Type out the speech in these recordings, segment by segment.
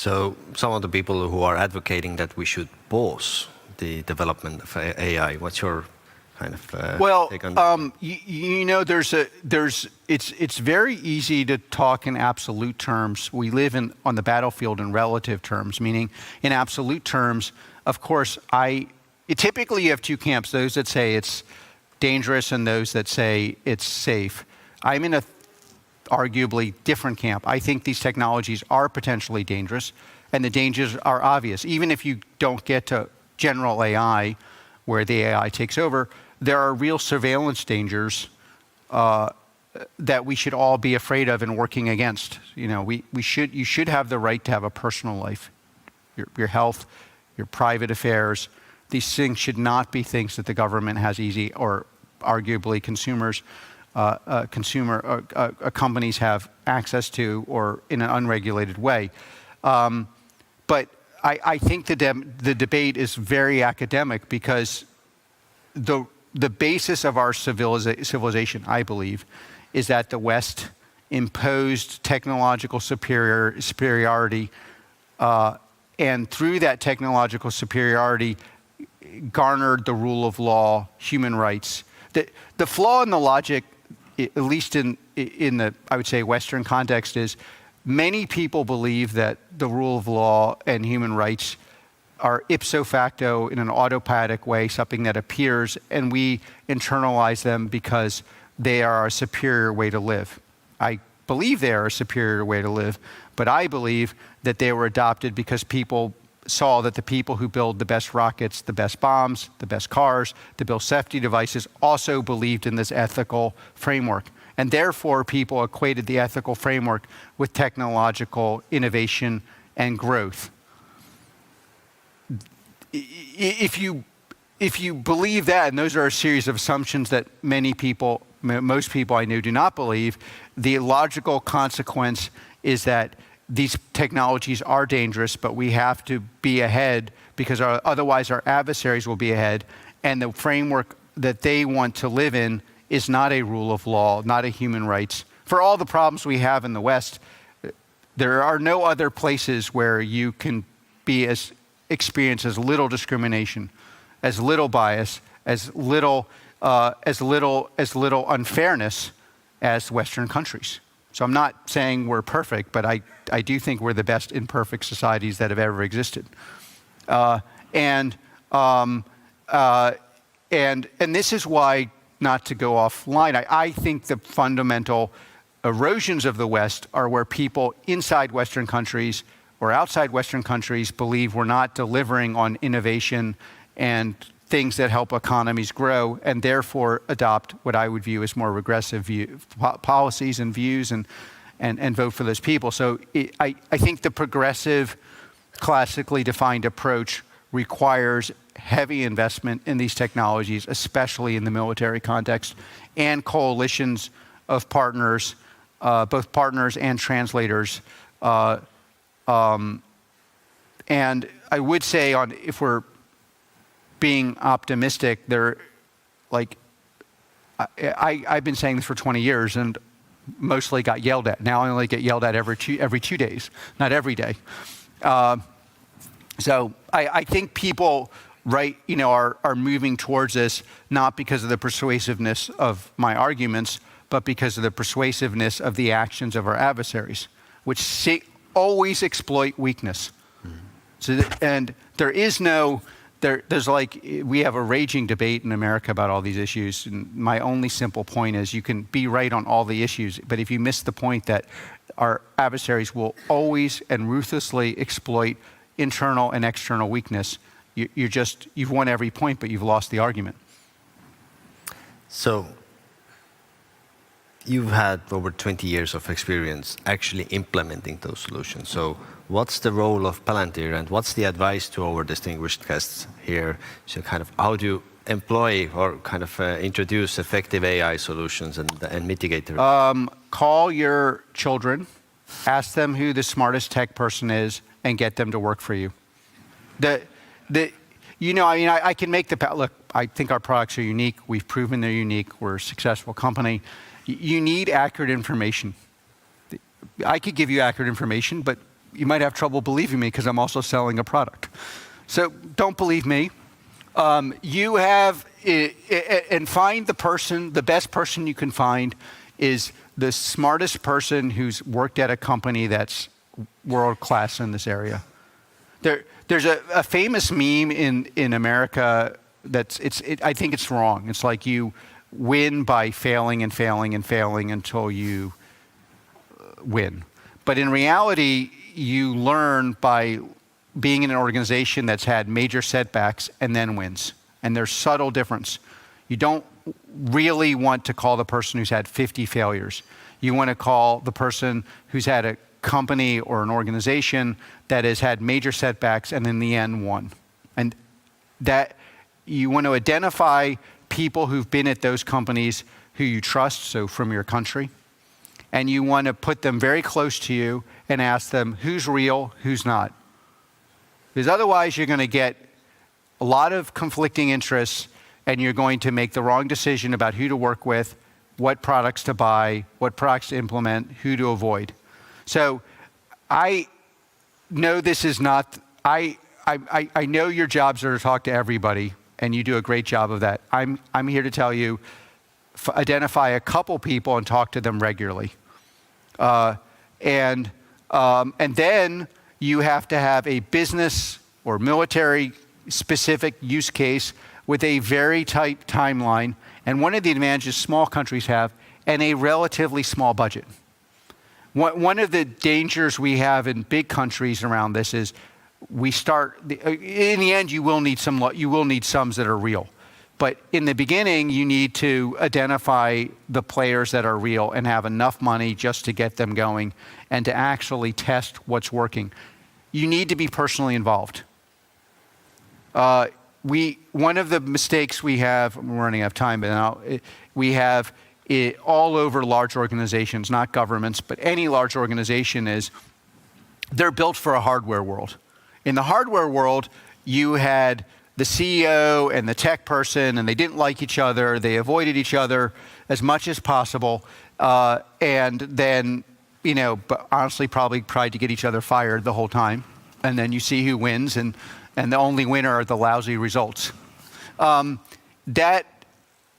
So some of the people who are advocating that we should pause the development of AI, what's your kind of take on that? You know, it's very easy to talk in absolute terms. We live on the battlefield in relative terms, meaning in absolute terms, of course, typically you have two camps, those that say it's dangerous and those that say it's safe. I'm in a arguably different camp. I think these technologies are potentially dangerous, and the dangers are obvious. Even if you don't get to general AI, where the AI takes over, there are real surveillance dangers that we should all be afraid of and working against. You know, you should have the right to have a personal life, your health, your private affairs. These things should not be things that the government has easy, or arguably companies have access to, or in an unregulated way. But I think the debate is very academic, because the basis of our civilization, I believe, is that the West imposed technological superiority, and through that technological superiority, garnered the rule of law, human rights. The flaw in the logic, at least in the, I would say, Western context, is many people believe that the rule of law and human rights are ipso facto, in an automatic way, something that appears, and we internalize them because they are a superior way to live. I believe they are a superior way to live, but I believe that they were adopted because people saw that the people who build the best rockets, the best bombs, the best cars, to build safety devices, also believed in this ethical framework. And therefore, people equated the ethical framework with technological innovation and growth. If you believe that, and those are a series of assumptions that most people I know do not believe, the logical consequence is that these technologies are dangerous, but we have to be ahead, because otherwise our adversaries will be ahead, and the framework that they want to live in is not a rule of law, not a human rights. For all the problems we have in the West, there are no other places where you can experience as little discrimination, as little bias, as little unfairness as Western countries. So I'm not saying we're perfect, but I do think we're the best imperfect societies that have ever existed. And this is why, not to go offline, I think the fundamental erosions of the West are where people inside Western countries or outside Western countries believe we're not delivering on innovation and things that help economies grow, and therefore adopt what I would view as more regressive policies and views, and vote for those people. So I think the progressive, classically defined approach requires heavy investment in these technologies, especially in the military context, and coalitions of partners, both partners and translators. And I would say, if we're being optimistic, I've been saying this for 20 years and mostly got yelled at. Now I only get yelled at every 2 days, not every day. So I think people are moving towards this, not because of the persuasiveness of my arguments, but because of the persuasiveness of the actions of our adversaries, which always exploit weakness. So and there is no. We have a raging debate in America about all these issues, and my only simple point is you can be right on all the issues, but if you miss the point that our adversaries will always and ruthlessly exploit internal and external weakness, you've won every point, but you've lost the argument. So you've had over 20 years of experience actually implementing those solutions. So what's the role of Palantir, and what's the advice to our distinguished guests here? So kind of how do you employ or kind of introduce effective AI solutions and mitigate the risk? Call your children, ask them who the smartest tech person is, and get them to work for you. I can make look, I think our products are unique. We've proven they're unique. We're a successful company. You need accurate information. I could give you accurate information, but you might have trouble believing me because I'm also selling a product. So don't believe me. You have, and find the person, the best person you can find is the smartest person who's worked at a company that's world-class in this area. There's a famous meme in America that's, I think it's wrong. It's like you win by failing and failing and failing until you win. But in reality, you learn by being in an organization that's had major setbacks and then wins. And there's subtle difference. You don't really want to call the person who's had 50 failures. You want to call the person who's had a company or an organization that has had major setbacks and in the end won. And that you want to identify people who've been at those companies who you trust, so from your country, and you want to put them very close to you and ask them who's real, who's not. Because otherwise you're going to get a lot of conflicting interests and you're going to make the wrong decision about who to work with, what products to buy, what products to implement, who to avoid. So I know this is not, I know your jobs are to talk to everybody, and you do a great job of that. I'm here to tell you, identify a couple people and talk to them regularly. And then you have to have a business or military specific use case with a very tight timeline. And one of the advantages small countries have, and a relatively small budget. One of the dangers we have in big countries around this is we start, in the end, you will need sums that are real. But in the beginning, you need to identify the players that are real and have enough money just to get them going and to actually test what's working. You need to be personally involved. One of the mistakes we have, we're running out of time, but now we have it all over large organizations, not governments, but any large organization is, they're built for a hardware world. In the hardware world, you had the CEO and the tech person, and they didn't like each other. They avoided each other as much as possible, and then, but honestly, probably tried to get each other fired the whole time. And then you see who wins, and the only winner are the lousy results. The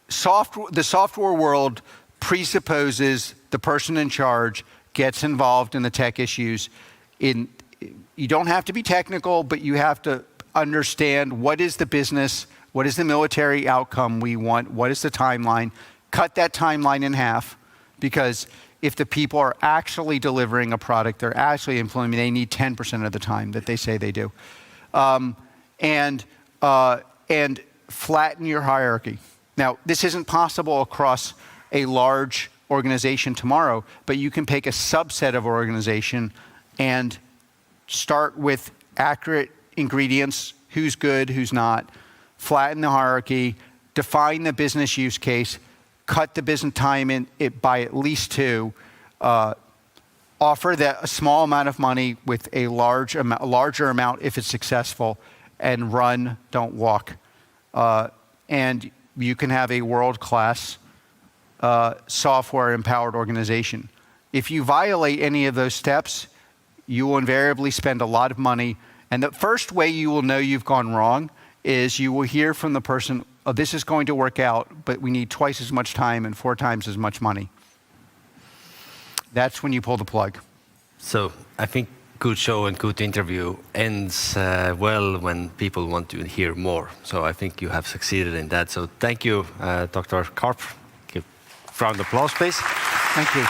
software world presupposes the person in charge gets involved in the tech issues. You don't have to be technical, but you have to understand what is the business, what is the military outcome we want, what is the timeline. Cut that timeline in half, because if the people are actually delivering a product, they're actually implementing, they need 10% of the time that they say they do. And flatten your hierarchy. Now, this isn't possible across a large organization tomorrow, but you can pick a subset of organization and start with accurate ingredients, who's good, who's not, flatten the hierarchy, define the business use case, cut the business time in it by at least 2, offer a small amount of money with a larger amount if it's successful, and run, don't walk. And you can have a world-class software-empowered organization. If you violate any of those steps, you will invariably spend a lot of money. And the first way you will know you've gone wrong is you will hear from the person, oh, this is going to work out, but we need twice as much time and 4 times as much money. That's when you pull the plug. So I think good show and good interview ends well when people want to hear more. So I think you have succeeded in that. So thank you, Dr. Karp. Give a round of applause, please. Thank you.